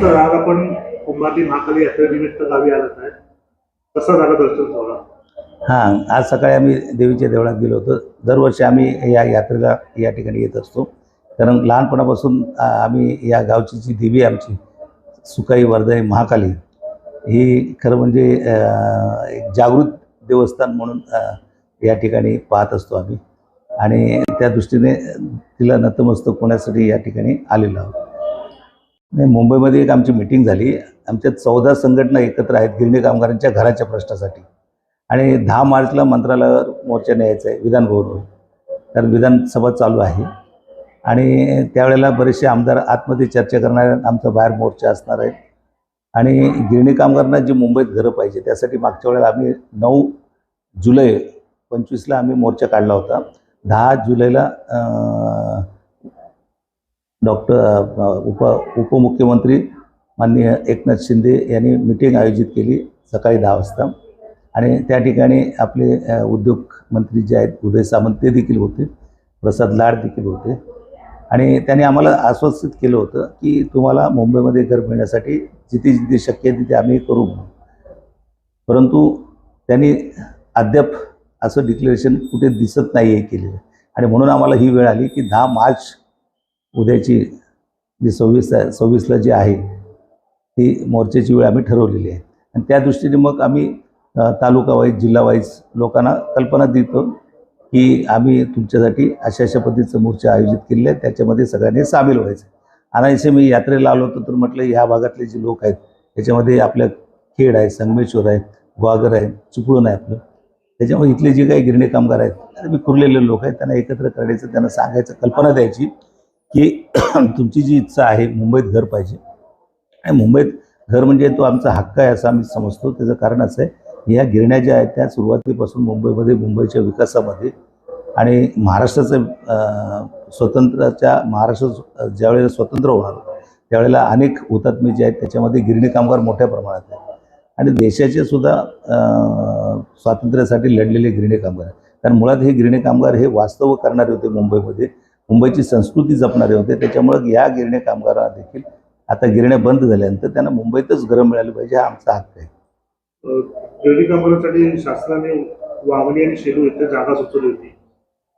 नमस्कार. आज आपण कुंभारली महाकाली यात्रेनिमित्त गावी आलात आहे. कसा झाला दर्शन सोहळा? हां, आज सकाळी आम्ही देवीच्या देवळात गेलो होतो. दरवर्षी आम्ही या यात्रेला या ठिकाणी येत असतो. कारण लहानपणापासून आम्ही या गावची जी देवी आहे आमची सुकाई वरदाई महाकाली, ही खरं म्हणजे एक जागृत देवस्थान म्हणून या ठिकाणी पाहत असतो आम्ही. आणि त्या दृष्टीने तिला नतमस्तक होण्यासाठी या ठिकाणी आलेलो आहोत. नाही, मुंबईमध्ये एक आमची मीटिंग झाली. आमच्या 14 संघटना एकत्र आहेत गिरणी कामगारांच्या घराच्या प्रश्नासाठी. आणि 10 मार्चला मंत्रालयावर मोर्चा न्यायचा आहे विधानभवनवर, कारण विधानसभा चालू आहे. आणि त्यावेळेला बरेचसे आमदार आतमध्ये चर्चा करणार आहेत. आमचा बाहेर मोर्चा असणार आहे. आणि गिरणी कामगारांना जी मुंबईत घरं पाहिजे त्यासाठी मागच्या वेळेला आम्ही 9 जुलै 25ला आम्ही मोर्चा काढला होता. 10 जुलैला उपमुख्यमंत्री माननीय एकनाथ शिंदे यांनी मीटिंग आयोजित केली सकाळी 10 वाजता. आणि त्या ठिकाणी आपले उद्योग मंत्री जे आहेत उदय सामंत ते देखील होते, प्रसाद लाड देखील होते. आणि त्यांनी आम्हाला आश्वासित केलं होतं की तुम्हाला मुंबईमध्ये घर मिळण्यासाठी जिथे जिथे शक्य आहे तिथे आम्ही करू. परंतु त्यांनी अद्याप असं डिक्लेरेशन कुठे दिसत नाही आहे केलेलं. आणि म्हणून आम्हाला ही वेळ आली की 10 मार्च उद्याची जी 26ला जी आहे ती मोर्चाची वेळ आम्ही ठरवलेली आहे. आणि त्या दृष्टीने मग आम्ही तालुका वाईज जिल्हा वाईज लोकांना कल्पना देतो की आम्ही तुमच्यासाठी अशा अशा पद्धतीचं मोर्चा आयोजित केलेलं आहे, त्याच्यामध्ये सगळ्यांनी सामील व्हायचं. आणि असे मी यात्रेला आलो होतो तर म्हटलं ह्या भागातले जे लोक आहेत त्याच्यामध्ये आपल्या खेड आहे, संगमेश्वर आहे, ग्वागर आहे, चिपळूण आहे आपलं. त्याच्यामुळे इथले जे काही गिरणी कामगार आहेत मी कुरलेले लोक आहेत त्यांना एकत्र करायचं, त्यांना सांगायचं, कल्पना द्यायची की तुमची जी इच्छा आहे मुंबईत घर पाहिजे. आणि मुंबईत घर म्हणजे तो आमचा हक्क आहे असं आम्ही समजतो. त्याचं कारण असं आहे या गिरण्या ज्या आहेत त्या सुरुवातीपासून मुंबईमध्ये मुंबईच्या विकासामध्ये आणि महाराष्ट्राचं महाराष्ट्र ज्यावेळेला स्वतंत्र होणार त्यावेळेला अनेक हुतात्मे जे आहेत त्याच्यामध्ये गिरणी कामगार मोठ्या प्रमाणात आहेत. आणि देशाचे सुद्धा स्वातंत्र्यासाठी लढलेले गिरणी कामगार आहेत. कारण मुळात हे गिरणी कामगार हे वास्तव करणारे होते मुंबईमध्ये, मुंबईची संस्कृती जपणारे होते. त्याच्यामुळं या गिरणी कामगारांना देखील आता गिरण्या बंद झाल्यानंतर त्यांना मुंबईतच घरं मिळाली पाहिजे हा आमचा हक्क आहे. गिरणी कामगारांसाठी शासनाने वांगणी आणि शेलू इथे जागा सुचवली होती,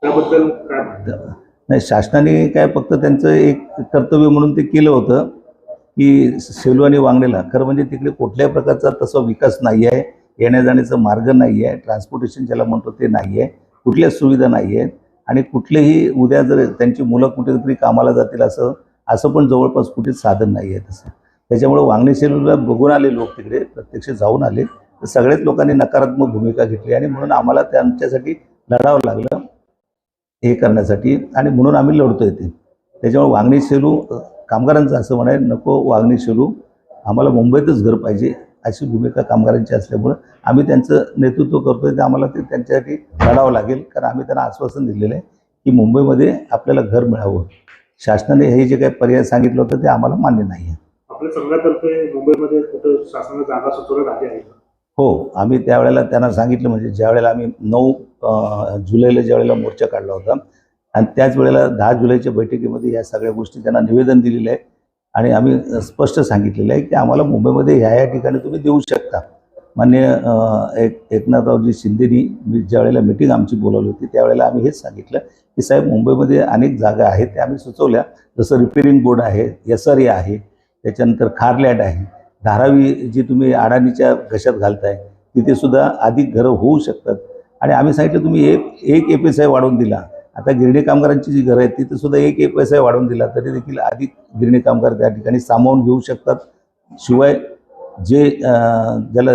त्याबद्दल काय म्हणतात? नाही, शासनाने काय फक्त त्यांचं एक कर्तव्य म्हणून ते केलं होतं की सेलू आणि वांगणीला. खरं म्हणजे तिकडे कुठल्याही प्रकारचा तसा विकास नाही आहे, येण्या जाण्याचा मार्ग नाही आहे, ट्रान्सपोर्टेशन ज्याला म्हणतो ते नाही आहे, कुठल्या सुविधा नाही आहेत. आणि कुठलेही उद्या जर त्यांची मुलं कुठेतरी कामाला जातील असं पण जवळपास कुठेच साधन नाही आहे तसं. त्याच्यामुळं वांगणी सेलूला बघून आले लोक, तिकडे प्रत्यक्ष जाऊन आले, तर सगळ्याच लोकांनी नकारात्मक भूमिका घेतली. आणि म्हणून आम्हाला त्यांच्यासाठी लढावं लागलं हे करण्यासाठी. आणि म्हणून आम्ही लढतोय ते. त्याच्यामुळे वांगणी सेलू कामगारांचं असं म्हणाय नको, वांगणी सेलू आम्हाला मुंबईतच घर पाहिजे अशी भूमिका कामगारांची असल्यामुळं आम्ही त्यांचं नेतृत्व करतोय. ते आम्हाला ते त्यांच्यासाठी लढावं लागेल. कारण आम्ही त्यांना आश्वासन दिलेलं आहे की मुंबईमध्ये आपल्याला घर मिळावं. शासनाने हे जे काही पर्याय सांगितलं होतं ते आम्हाला मान्य नाही आहे. आपल्या संघातर्फे मुंबईमध्ये कुठं शासनाला जागा सुचवण्यात आली आहे का? हो, आम्ही त्यावेळेला त्यांना सांगितलं. म्हणजे ज्यावेळेला आम्ही 9 जुलैला ज्यावेळेला मोर्चा काढला होता आणि त्याच वेळेला 10 जुलैच्या बैठकीमध्ये या सगळ्या गोष्टी त्यांना निवेदन दिलेलं आहे. आणि आम्ही स्पष्ट सांगितलेलं आहे की आम्हाला मुंबईमध्ये ह्या ठिकाणी तुम्ही देऊ शकता. माननीय एकनाथरावजी शिंदेनी ज्यावेळेला मीटिंग आमची बोलावली होती त्यावेळेला आम्ही हेच सांगितलं की साहेब मुंबईमध्ये अनेक जागा आहेत त्या आम्ही सुचवल्या. जसं रिपेरिंग बोर्ड आहे, SRA आहे, त्याच्यानंतर खारलँड आहे, धारावी जी तुम्ही अडाणीच्या घशात घालताय तिथे सुद्धा अधिक घरं होऊ शकतात. आणि आम्ही सांगितलं तुम्ही एक FSI वाढवून दिला, आता गिरणी कामगारांची जी घरं आहेत तिथे सुद्धा एक FSI वाढवून दिला तरी देखील अधिक गिरणी कामगार त्या ठिकाणी सामावून घेऊ शकतात. शिवाय जे ज्याला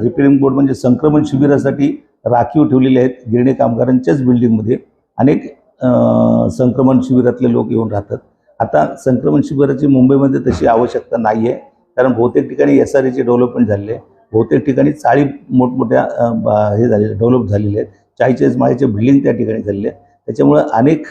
रिपेरिंग बोर्ड म्हणजे संक्रमण शिबिरासाठी राखीव ठेवलेले आहेत गिरणी कामगारांच्याच बिल्डिंगमध्ये अनेक संक्रमण शिबिरातले लोक येऊन राहतात. आता संक्रमण शिबिराची मुंबईमध्ये तशी आवश्यकता नाही आहे. कारण बहुतेक ठिकाणी SRAचे डेव्हलपमेंट झालेले आहे, बहुतेक ठिकाणी चाळी मोठमोठ्या हे झालेले डेव्हलप झालेले आहेत, 40 माळ्याचे बिल्डिंग त्या ठिकाणी झालेले आहेत. त्याच्यामुळं अनेक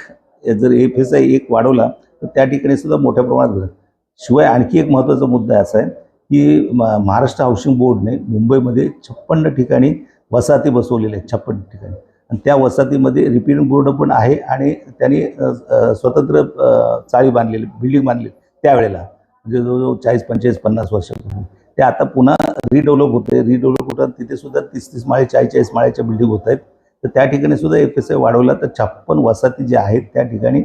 जर FSI एक वाढवला तर त्या ठिकाणी सुद्धा मोठ्या प्रमाणात घडतं. शिवाय आणखी एक महत्त्वाचा मुद्दा असा आहे की महाराष्ट्र हाऊसिंग बोर्डने मुंबईमध्ये 56 ठिकाणी वसाहती बसवलेल्या आहेत, 56 ठिकाणी. आणि त्या वसाहतीमध्ये रिपेरिंग बोर्ड पण आहे आणि त्यांनी स्वतंत्र चाळी बांधलेली बिल्डिंग बांधली त्यावेळेला. म्हणजे जवळजवळ 40, 45, 50 वर्षापूर्वी. ते आता पुन्हा रिडेव्हलप होते. रिडेव्हलप होतात तिथे सुद्धा 30-30 माळे 40-40 माळ्याच्या बिल्डिंग होत आहेत. तर त्या ठिकाणी सुद्धा FSI वाढवला तर 56 वसाहती ज्या आहेत त्या ठिकाणी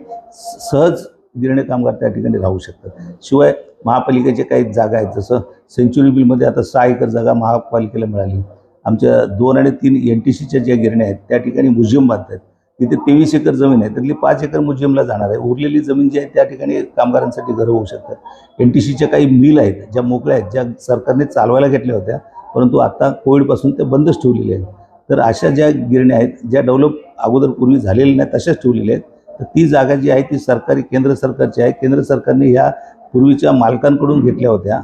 सहज गिरणी कामगार त्या ठिकाणी राहू शकतात. शिवाय महापालिकेचे काही जागा आहेत, जसं सेंच्युरी बिलमध्ये आता 6 एकर जागा महापालिकेला मिळाली. आमच्या 2 आणि 3 NTCच्या ज्या गिरण्या आहेत त्या ठिकाणी म्युझियम बांधतात. तिथे 23 एकर जमीन आहे, त्यातली 5 एकर म्युझियमला जाणार आहे. उरलेली जमीन जी आहे त्या ठिकाणी कामगारांसाठी घरं होऊ शकतात. NTCच्या काही मिल आहेत ज्या मोकळ्या आहेत, ज्या सरकारने चालवायला घेतल्या होत्या, परंतु आता कोविडपासून ते बंदच ठेवलेले आहेत. तर अशा ज्या गिरण्या आहेत ज्या डेव्हलप अगोदर पूर्वी झालेल्या नाही तशाच ठेवलेल्या आहेत. तर ती जागा जी आहे ती सरकारी केंद्र सरकारची आहे. केंद्र सरकारने ह्या पूर्वीच्या मालकांकडून घेतल्या होत्या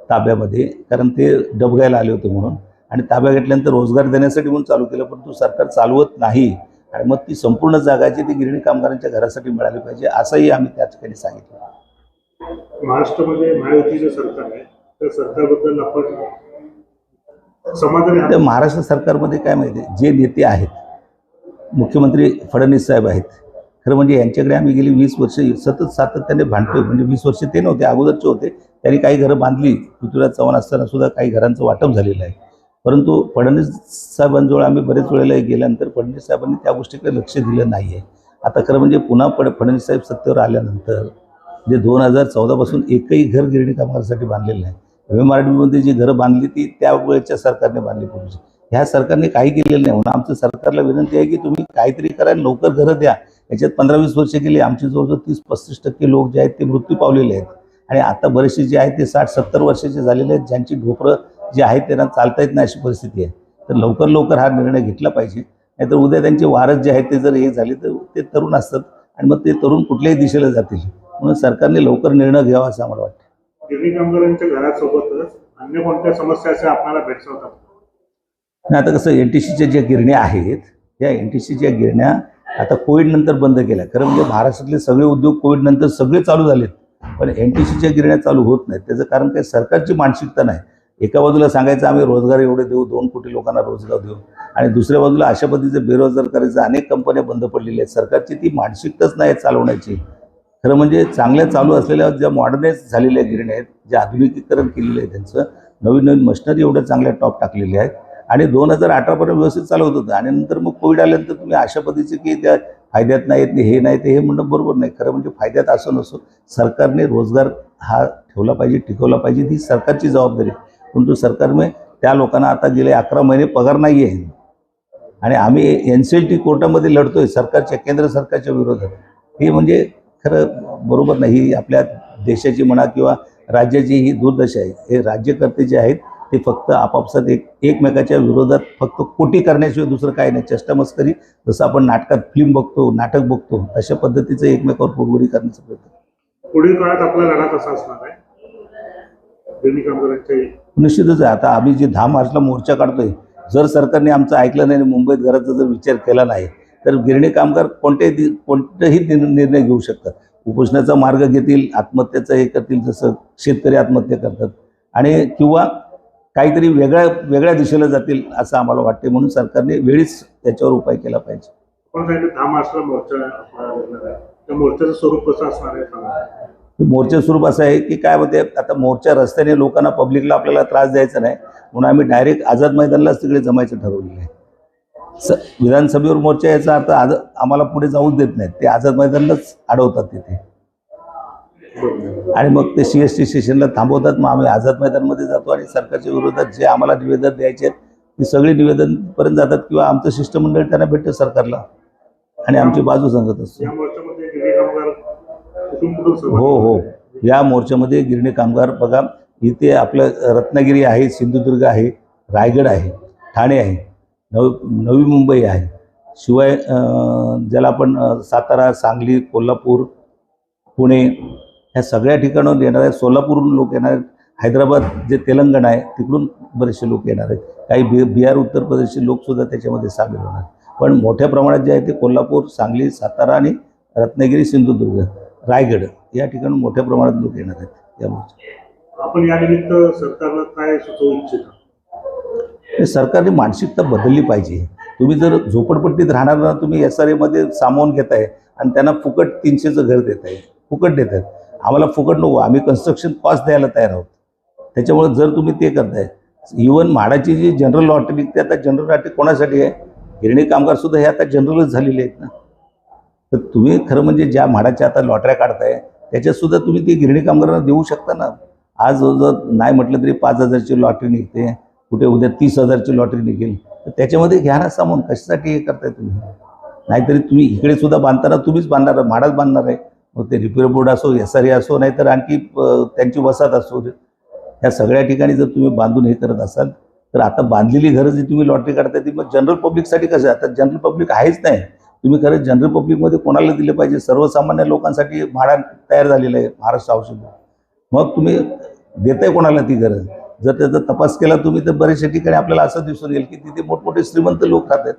ताब्यामध्ये, कारण ते डबघायला आले होते म्हणून, आणि ताब्या घेतल्यानंतर रोजगार देण्यासाठी म्हणून चालू केलं, परंतु सरकार चालवत नाही. आणि मग ती संपूर्ण जागा जी ती गिरणी कामगारांच्या घरासाठी मिळाली पाहिजे असंही आम्ही त्या ठिकाणी सांगितलं. महाराष्ट्रामध्ये महायुतीचे सरकार आहे, त्या सरकारबद्दल आपण समाधानी आहात? तर महाराष्ट्र सरकारमध्ये काय माहिती आहे, जे नेते आहेत, मुख्यमंत्री फडणवीस साहेब आहेत, खरं म्हणजे यांच्याकडे आम्ही गेली 20 वर्ष सतत सातत्याने भांडतोय. म्हणजे 20 वर्ष ते नव्हते, अगोदरचे होते, त्यांनी काही घरं बांधली. पृथ्वीराज चव्हाण असताना सुद्धा काही घरांचं वाटप झालेलं आहे. परंतु फडणवीस साहेबांजवळ आम्ही बरेच वेळेला गेल्यानंतर फडणवीस साहेबांनी त्या गोष्टीकडे लक्ष दिलं नाही आहे. आता खरं म्हणजे पुन्हा फडणवीस साहेब सत्तेवर आल्यानंतर जे 2014पासून एकही घर गिरणी कामगारांसाठी बांधलेलं नाही. MMRDBमध्ये जी घरं बांधली ती त्यावेळेच्या सरकारने बांधली पूर्वीची. ह्या सरकारने काही केलेलं नाही. म्हणून आमचं सरकारला विनंती आहे की तुम्ही काहीतरी करा, लवकर घरं द्या. याच्यात 15-20 वर्ष गेली, आमची जवळजवळ 30-35% लोक जे आहेत ते मृत्यू पावलेले आहेत. आणि आता बरेचसे जे आहेत ते 60-70 वर्षाचे झालेले आहेत, ज्यांची ढोपरं जे आहेत त्यांना चालता येत नाही अशी परिस्थिती आहे. तर लवकर हा निर्णय घेतला पाहिजे. नाहीतर उद्या त्यांचे वारस जे आहेत ते जर हे झाले तर ते तरुण असतात आणि मग ते तरुण कुठल्याही दिशेला जातील. म्हणून सरकारने लवकर निर्णय घ्यावा असं आम्हाला वाटतं. गिरणी कामगारांच्या घरासोबतच अन्य कोणत्या समस्या अशा आपल्याला भेडसावतात? आणि आता कसं NTCच्या ज्या गिरण्या आहेत त्या NTCच्या गिरण्या आता कोविडनंतर बंद केल्या. खरं म्हणजे महाराष्ट्रातले सगळे उद्योग कोविडनंतर सगळे चालू झालेत, पण NTCच्या गिरण्या चालू होत नाहीत. त्याचं कारण काय, सरकारची मानसिकता नाही. एका बाजूला सांगायचं आम्ही रोजगार एवढे देऊ, 2 कोटी लोकांना रोजगार देऊ, आणि दुसऱ्या बाजूला अशा पद्धतीचे बेरोजगार करायचं अनेक कंपन्या बंद पडलेल्या आहेत. सरकारची ती मानसिकताच नाही चालवण्याची. खरं म्हणजे चांगल्या चालू असलेल्या ज्या मॉडर्नाइज झालेल्या गिरण्या आहेत, जे आधुनिकीकरण केलेलं आहे, त्यांचं नवीन मशिनरी एवढ्या चांगल्या टॉप टाकलेल्या आहेत आणि 2018पर्यंत व्यवस्थित चालवत होतं. आणि नंतर मग कोविड आल्यानंतर तुम्ही अशा पद्धतीचे की त्या फायद्यात नाहीत, हे नाही ते हे म्हणणं बरोबर नाही. खरं म्हणजे फायद्यात असं नसो, सरकारने रोजगार हा ठेवला पाहिजे, टिकवला पाहिजे, ती सरकारची जबाबदारी. परंतु सरकारने त्या लोकांना आता गेले 11 महिने पगार नाही आहे आणि आम्ही NCLT कोर्टामध्ये लढतोय सरकारच्या, केंद्र सरकारच्या विरोधात. हे म्हणजे खरं बरोबर नाही. ही आपल्या देशाची म्हणा किंवा राज्याची ही दुर्दशा आहे. हे राज्यकर्ते जे आहेत ते फक्त आपापसात एकमेकाच्या विरोधात फक्त कोटी करण्याशिवाय दुसरं काही नाही. चेष्टामस्करी, जसं आपण नाटकात फिल्म बघतो, नाटक बघतो, तशा पद्धतीचं एकमेकावर पोटगोळी करण्याचा प्रयत्न. पुढील काळात आपला लढा कसा असणार आहे गिरणी कामगारांच्या? निश्चितच आहे. आता आम्ही जे 10 मार्चला मोर्चा काढतोय, जर सरकारने आमचं ऐकलं नाही, मुंबईत घराचा जर विचार केला नाही, तर गिरणी कामगार कोणतेही निर्णय घेऊ शकतात. उपोषणाचा मार्ग घेतील, आत्महत्याचा हे करतील, जसं शेतकरी आत्महत्या करतात, आणि किंवा काहीतरी वेगळ्या दिशेला जातील असं आम्हाला वाटते. म्हणून सरकारने वेळीच त्याच्यावर उपाय केला पाहिजे. आपण सांगितलं 10 मार्चला मोर्चा आहे, त्या मोर्चाचं स्वरूप कसं असणार आहे सांगा? मोर्चा स्वरूप असं आहे की काय होते, आता मोर्चा रस्त्याने लोकांना, पब्लिकला आपल्याला त्रास द्यायचा नाही म्हणून आम्ही डायरेक्ट आझाद मैदानालाच तिकडे जमायचं ठरवलेलं आहे. विधानसभेवर मोर्चा याचा अर्थ आम्हाला पुढे जाऊच देत नाहीत, ते आझाद मैदानालाच अडवतात तिथे, आणि मग ते CST स्टेशनला थांबवतात. मग आम्ही आझाद मैदानमध्ये जातो आणि सरकारच्या विरोधात जे आम्हाला निवेदन द्यायचे आहेत ती सगळी निवेदनपर्यंत जातात किंवा आमचं शिष्टमंडळ त्यांना भेटतं सरकारला आणि आमची बाजू सांगत असतो. हो, या मोर्चामध्ये गिरणी कामगार बघा, इथे आपलं रत्नागिरी आहे, सिंधुदुर्ग आहे, रायगड आहे, ठाणे आहे, नवी मुंबई आहे, शिवाय ज्याला आपण सातारा, सांगली, कोल्हापूर, पुणे ह्या सगळ्या ठिकाणाहून येणार आहेत. सोलापूरहून लोक येणार आहेत, हैदराबाद जे तेलंगणा आहे तिकडून बरेचसे लोक येणार आहेत, काही बिहार, उत्तर प्रदेशचे लोकसुद्धा त्याच्यामध्ये सामील होणार. पण मोठ्या प्रमाणात जे आहे ते कोल्हापूर, सांगली, सातारा आणि रत्नागिरी, सिंधुदुर्ग, रायगड या ठिकाणी मोठ्या प्रमाणात लोक येणार आहेत. त्यामुळे आपण या निमित्त सरकारला काय सुचवू इच्छिता? सरकारने मानसिकता बदलली पाहिजे. तुम्ही जर झोपडपट्टीत राहणाऱ्यांना तुम्ही SRA मध्ये सामावून घेताय आणि त्यांना फुकट 300चं घर देताय, फुकट देतात. आम्हाला फुकट नको, आम्ही कन्स्ट्रक्शन कॉस्ट द्यायला तयार आहोत. त्याच्यामुळे जर तुम्ही ते करताय, इव्हन म्हाडाची जी जनरल लॉटरी निघते, आता जनरल लॉटरी कोणासाठी आहे? गिरणी कामगार सुद्धा हे आता जनरलच झालेले आहेत ना. तर तुम्ही खरं म्हणजे ज्या म्हाडाच्या आता लॉटऱ्या काढताय त्याच्यात सुद्धा तुम्ही ती गिरणी कामगारांना देऊ शकता ना. आज जर नाही म्हटलं तरी 5,000ची लॉटरी निघते, कुठे उद्या 30,000ची लॉटरी निघेल, तर त्याच्यामध्ये घ्या ना सामावून. कशासाठी हे करताय तुम्ही? नाहीतरी तुम्ही इकडे सुद्धा बांधताना तुम्हीच बांधणार, म्हाडाच बांधणार आहे. मग ते रिपेअर बोर्ड असो, SRA असो, नाहीतर आणखी त्यांची वसाहत असो, ह्या सगळ्या ठिकाणी जर तुम्ही बांधून हे करत असाल तर आता बांधलेली घरं जी तुम्ही लॉटरी काढताय ती मग जनरल पब्लिकसाठी कसं? आता जनरल पब्लिक आहेच नाही. तुम्ही खरं जनरल पब्लिकमध्ये कोणाला दिले पाहिजे? सर्वसामान्य लोकांसाठी म्हाडा तयार झालेलं आहे महाराष्ट्र हाऊसिंग. मग तुम्ही देताय कोणाला ती गरज? जर त्याचा तपास केला तुम्ही तर बऱ्याचशा ठिकाणी आपल्याला असं दिसून येईल की तिथे मोठमोठे श्रीमंत लोक राहतात.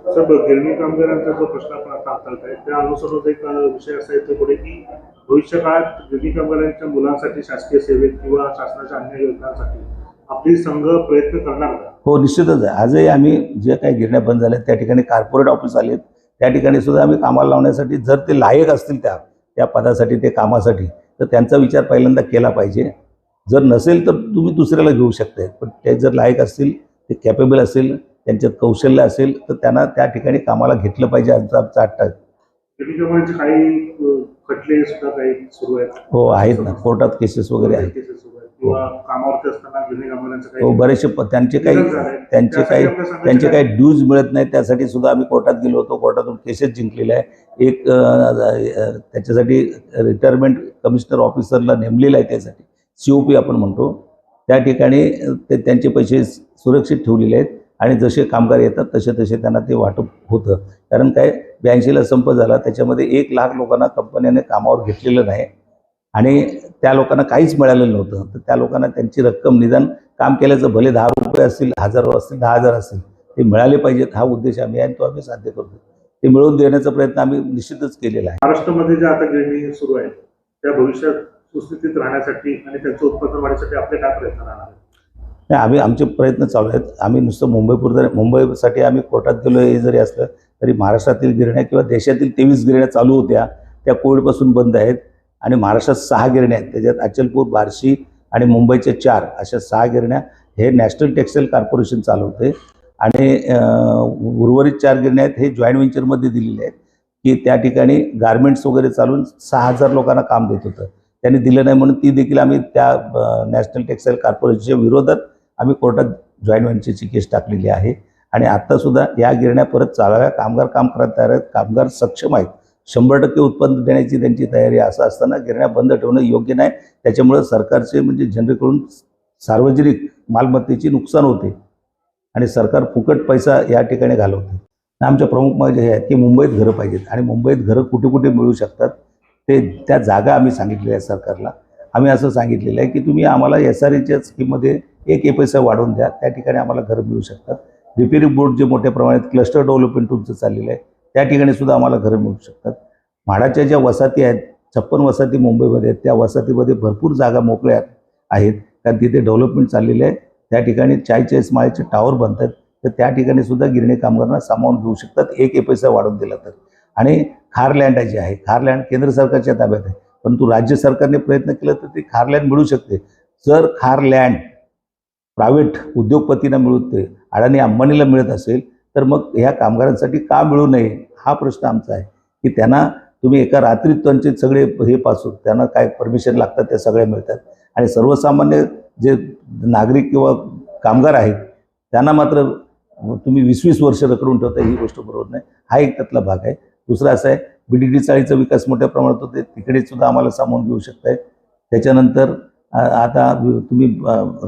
सर, गिरणी कामगारांचा जो प्रश्न आपण आता हाताळताय त्या अनुसार एक विषय असा येतो पुढे की भविष्य काळात गिरणी कामगारांच्या मुलांसाठी शासकीय सेवेत किंवा शासनाच्या अन्य योजनांसाठी आपली संघ प्रयत्न करणार का? हो, निश्चितच आहे. आजही आम्ही जे काही गिरण्या बंद झाल्या त्या ठिकाणी कॉर्पोरेट ऑफिस आलेत, त्या ठिकाणी सुद्धा आम्ही कामाला लावण्यासाठी, जर ते लायक असतील त्या पदासाठी, ते कामासाठी, तर त्यांचा विचार पहिल्यांदा केला पाहिजे. जर नसेल तर तुम्ही दुसऱ्याला घेऊ शकताय, पण ते जर लायक असतील, ते कॅपेबल असेल, त्यांच्यात कौशल्य असेल तर त्यांना त्या ठिकाणी कामाला घेतलं पाहिजे. आमचा अट्टा. गिरणी कामगारांचे काही खटले सुद्धा काही सुरू आहेत. हो, आहेत ना, कोर्टात केसेस वगैरे आहेत. किंवा कामावरती असताना गिरणी कामगारांचं हो, काही बरेचसे त्यांचे काही ड्यूज मिळत नाही, त्यासाठी सुद्धा आम्ही कोर्टात गेलो होतो. कोर्टातून केसेस जिंकलेले आहे. एक त्याच्यासाठी रिटायरमेंट कमिशनर ऑफिसरला नेमलेलं आहे, त्यासाठी COP आपण म्हणतो. त्या ठिकाणी ते त्यांचे पैसे सुरक्षित ठेवलेले आहेत आणि जसे कामगार येतात तसे त्यांना ते वाटप होतं. कारण काय, 82ला संप झाला, त्याच्यामध्ये 1,00,000 लोकांना कंपन्याने कामावर घेतलेलं नाही आणि त्या लोकांना काहीच मिळालेलं नव्हतं. तर त्या लोकांना त्यांची रक्कम, निदान काम केल्याचं भले 10 रुपये असतील, 1000 असतील, 10,000 असतील, ते मिळाले पाहिजेत. हा उद्देश आम्ही आहे, तो आम्ही साध्य करतो. ते मिळवून देण्याचा प्रयत्न आम्ही निश्चितच केलेला आहे. महाराष्ट्रामध्ये ज्या आता गिरणी सुरू आहेत त्या भविष्यात सुस्थितीत राहण्यासाठी आणि त्यांचं उत्पादन वाढीसाठी आपले काय प्रयत्न राहणार आहेत? नाही, आमचे प्रयत्न चालू आहेत. आम्ही नुसतं मुंबईसाठी आम्ही कोर्टात गेलो हे जरी असलं तरी महाराष्ट्रातील गिरण्या किंवा देशातील 23 गिरण्या चालू होत्या, त्या कोविडपासून बंद आहेत. आणि महाराष्ट्रात 6 गिरण्या आहेत, त्याच्यात अचलपूर, बार्शी आणि मुंबईचे 4, अशा 6 गिरण्या हे नॅशनल टेक्सटाईल कॉर्पोरेशन चालवते. आणि उर्वरित 4 गिरण्या आहेत हे जॉईंट व्हेंचरमध्ये दिलेले आहेत की त्या ठिकाणी गारमेंट्स वगैरे चालून 6,000 लोकांना काम देत होतं. त्यांनी दिलं नाही म्हणून ती देखील आम्ही त्या नॅशनल टेक्सटाईल कॉर्पोरेशनच्या विरोधात आम्ही कोर्टात जॉईंट व्हेंचरची केस टाकलेली आहे. आणि आत्तासुद्धा या गिरण्या परत चालाव्या. कामगार काम करत तयार आहेत, कामगार सक्षम आहेत, 100% उत्पन्न देण्याची त्यांची तयारी. असं असताना गिरण्या बंद ठेवणं योग्य नाही. त्याच्यामुळं सरकारचे म्हणजे जनतेकडून सार्वजनिक मालमत्तेची नुकसान होते आणि सरकार फुकट पैसा या ठिकाणी घालवते. आमच्या प्रमुख मागण्या हे आहेत की मुंबईत घरं पाहिजेत आणि मुंबईत घरं कुठे कुठे मिळू शकतात ते त्या जागा आम्ही सांगितलेल्या आहे सरकारला. आम्ही असं सांगितलेलं आहे की तुम्ही आम्हाला SRAच्या स्कीममध्ये 1 पैसा वाढवून द्या, त्या ठिकाणी आम्हाला घरं मिळू शकतात. रिपेअरिंग बोर्ड जे मोठ्या प्रमाणात क्लस्टर डेव्हलपमेंट तुमचं चाललेलं आहे त्या ठिकाणी सुद्धा आम्हाला घरं मिळू शकतात. म्हाडाच्या ज्या वसाहती आहेत, 56 वसाहती मुंबईमध्ये आहेत, त्या वसाहतीमध्ये भरपूर जागा मोकळ्या आहेत, कारण तिथे डेव्हलपमेंट चाललेलं आहे. त्या ठिकाणी 40 माळ्याचे टावर बनतात, तर त्या ठिकाणी सुद्धा गिरणी कामगारांना सामावून घेऊ शकतात 1 पैसा वाढवून दिला तर. आणि खारलँड जे आहे, खारलँड केंद्र सरकारच्या ताब्यात आहे, परंतु राज्य सरकारने प्रयत्न केला तर ती खारलँड मिळू शकते. जर खारलँड प्रायव्हेट उद्योगपतींना मिळते, अडाणी अंबानीला मिळत असेल तर मग ह्या कामगारांसाठी का मिळू नये हा प्रश्न आमचा आहे. की त्यांना तुम्ही एका रात्रीत त्यांचे सगळे हे पासून त्यांना काय परमिशन लागतात ते सगळे मिळतात आणि सर्वसामान्य जे नागरिक किंवा कामगार आहेत त्यांना मात्र तुम्ही 20-20 वर्ष रखडून ठेवता, ही गोष्ट बरोबर नाही. हा एक त्यातला भाग आहे. दुसरा असा आहे, BDD चाळीचा विकास मोठ्या प्रमाणात होते, तिकडे सुद्धा आम्हाला सामावून घेऊ शकताय. त्याच्यानंतर आता तुम्ही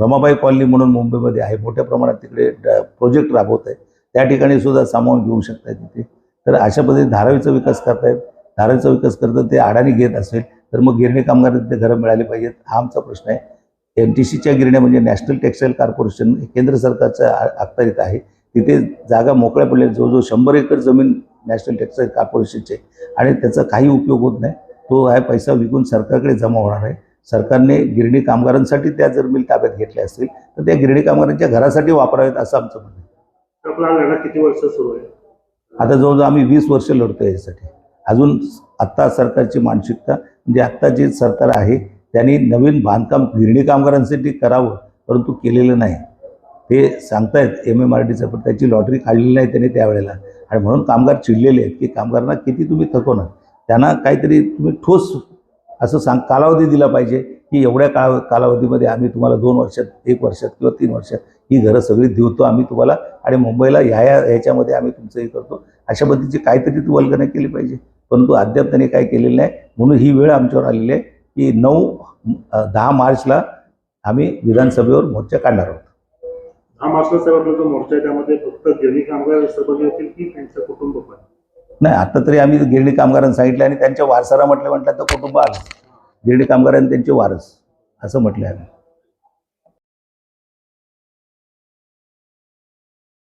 रमाबाई कॉलनी म्हणून मुंबईमध्ये आहे, मोठ्या प्रमाणात तिकडे प्रोजेक्ट राबवत आहे, त्या ठिकाणी सुद्धा सामावून घेऊ शकताय तिथे. तर अशा पद्धतीने धारावीचा विकास करतायत. धारावीचा विकास करतात ते अडाणी घेत असेल तर मग गिरणी कामगार तिथे घरं मिळाली पाहिजेत, हा आमचा प्रश्न आहे. NTCच्या गिरण्या म्हणजे नॅशनल टेक्सटाईल कॉर्पोरेशन केंद्र सरकारच्या अखत्यारीत आहे. तिथे जागा मोकळ्या पडलेल्या, जवळजवळ 100 एकर जमीन नॅशनल टेक्सटाईल कॉर्पोरेशनचे आणि त्याचा काही उपयोग होत नाही. तो हा पैसा विकून सरकारकडे जमा होणार आहे. सरकारने गिरणी कामगारांसाठी त्या जर मिल ताब्यात घेतल्या असतील तर त्या गिरणी कामगारांच्या घरासाठी वापरावेत असं आमचं म्हणणं आहे. आपला लढा किती वर्ष सुरू आहे? आता जवळजवळ आम्ही 20 वर्ष लढतोय यासाठी. अजून आत्ता सरकारची मानसिकता म्हणजे आत्ता जे सरकार आहे त्यांनी नवीन बांधकाम गिरणी कामगारांसाठी करावं, परंतु केलेलं नाही. ते सांगतायत MMRDचं, पण त्याची लॉटरी काढलेली नाही त्यांनी त्यावेळेला. आणि म्हणून कामगार चिडलेले आहेत की कामगारांना किती तुम्ही थकवणार, त्यांना काहीतरी तुम्ही ठोस असं कालावधी दिला पाहिजे की एवढ्या कालावधीमध्ये आम्ही तुम्हाला 2 वर्षात, 1 वर्षात किंवा 3 वर्षात ही घरं सगळी देतो आम्ही तुम्हाला, आणि मुंबईला ह्याच्यामध्ये आम्ही तुमचं हे करतो, अशा पद्धतीची काहीतरी ती वल्गना केली पाहिजे. परंतु अद्याप त्यांनी काय केलेलं नाही. म्हणून ही वेळ आमच्यावर आलेली आहे की 10 मार्चला आम्ही विधानसभेवर मोर्चा काढणार आहोत. 10 मार्चला साहेब जो मोर्चा आहे त्यामध्ये फक्त गिरणी कामगार सहभागी होतील की त्यांचं कुटुंब पण? नाही, आता तरी आम्ही गिरणी कामगारांना सांगितलं आणि त्यांच्या वारसाला म्हटलं तर कुटुंब आलं, गिरणी कामगारांनी त्यांचे वारस असं म्हटलं आहे.